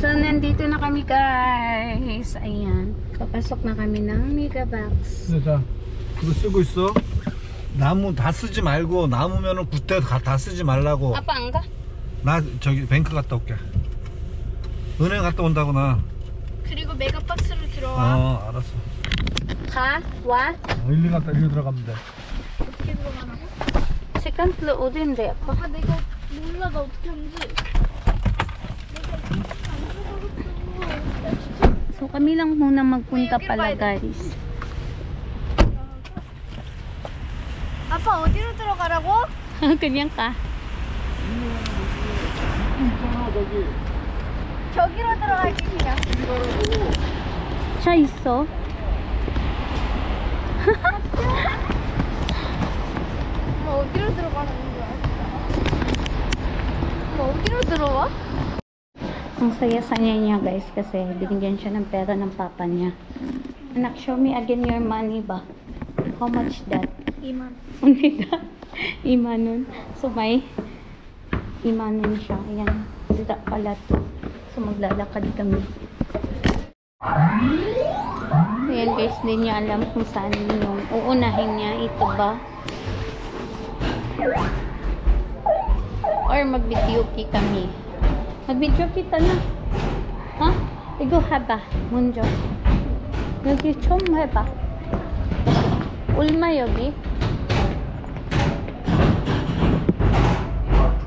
So, nandito na kami guys. Ayan. Papasok na kami ng Megabox. 자, 그거 쓰고 있어. 나무 다 쓰지 말고 남으면은 그때 다 쓰지 말라고. 아빠 안 가? 나 저기 뱅크 갔다 올게. 은행 갔다 온다고 나. 그리고 메가박스로 들어와. 알았어. 가? 와? 일리 갔다 일리 들어가면 돼. 어떻게 들어가라고? Second floor 어딘데 아빠? 아빠 내가 몰라 나 어떻게 하는지. So, kami lang muna magpunta pala guys. 아빠 어디로 들어가라고? 그냥 가. 저기로 들어갈게 그냥. 차 있어. 엄마 어디로 들어가는 거야? 엄마 어디로 들어와? Ang saya-saya niya guys kasi binigyan siya ng pera ng papa niya. Anak, show me again your money ba? How much that? 2만. Hindi ka. Imanon. So may imanon siya. Ayan. Sila pala to. So maglalakad kami. Ayan guys, hindi niya alam kung saan yung uunahin niya. Ito ba? Or mag-videoke kami. mag-video kita na. 어? 이거 해봐. 먼저. 여기 좀 해봐. 얼마 여기?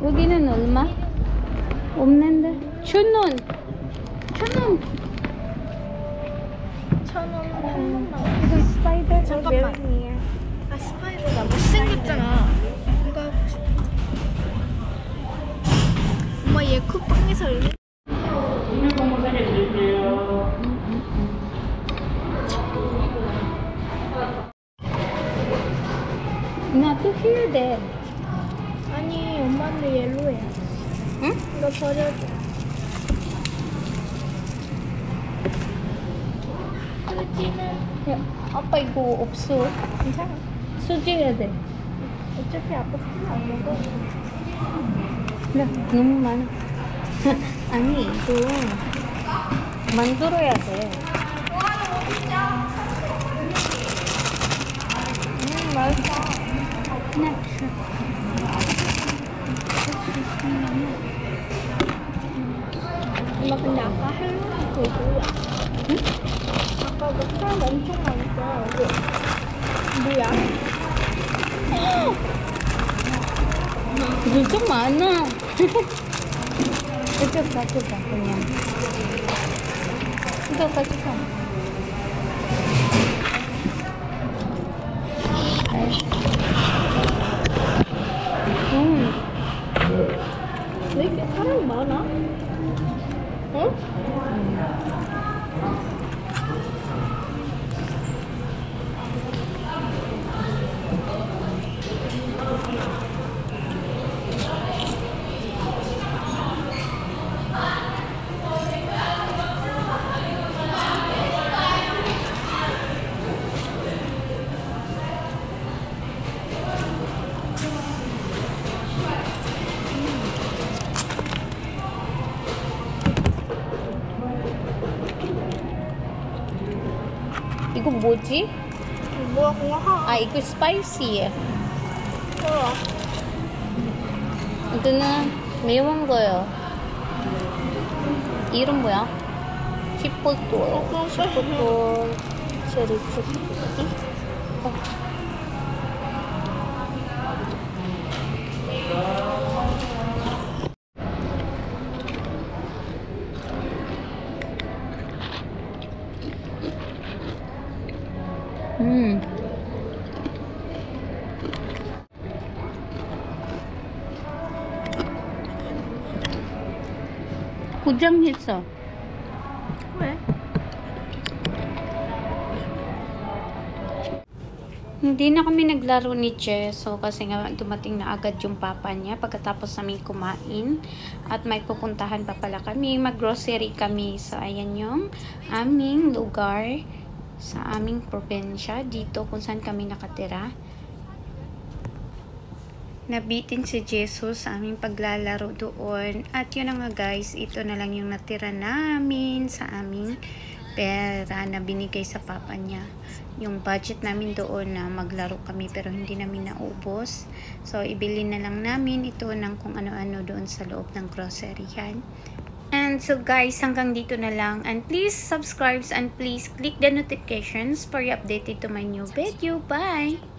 여기는 얼마? 없는데? 1,000원. 1,000원. 1,000원 한 번만. 이거 스파이더. 잠깐만. 아 스파이더다. 못생겼잖아. 이거 하고 싶어. 엄마 얘 쿠팡에서 얼마? Not to hear that. 아니 엄마는 옐로야. 응? 이거 버려줘. 수지는 야, 아빠 이거 없어. 괜찮아. 수지해야 돼. 어차피 아빠 수지 안 먹어. 나 너무 많아. 아니 이거 만들어야 돼. 맛있어. 네. 엄마 근데 아까 헬로는 그거 뭐야? 응? 아까 그 사람 엄청 많았어. 뭐야? 이거 좀 많아. 이거 가져가 그냥. 이거 가져가. 왜 이렇게 사람이 많아? 어? 이거 뭐지? 뭐야 그냥 하. 아 이거 스파이시해. 어. 이거는 매운 거요. 이름 뭐야? 치폴토. 그건 치폴토 체리 초코티. 고장했어. 왜? Hindi na kami naglaro ni Jess. So, kasi nga dumating na agad yung papa niya pagkatapos namin kumain. At may pupuntahan pa pala kami. Mag-grocery kami. So, ayan yung aming lugar sa aming probinsya. Dito kung saan kami nakatira. nabitin si Jesus sa aming paglalaro doon. At yun na nga guys, ito na lang yung natira namin sa aming pera na binigay sa papa niya. Yung budget namin doon na maglaro kami pero hindi namin naubos. So, ibili na lang namin ito ng kung ano-ano doon sa loob ng groceryhan. And so guys, hanggang dito na lang. And please subscribe and please click the notifications for you updated to my new video. Bye!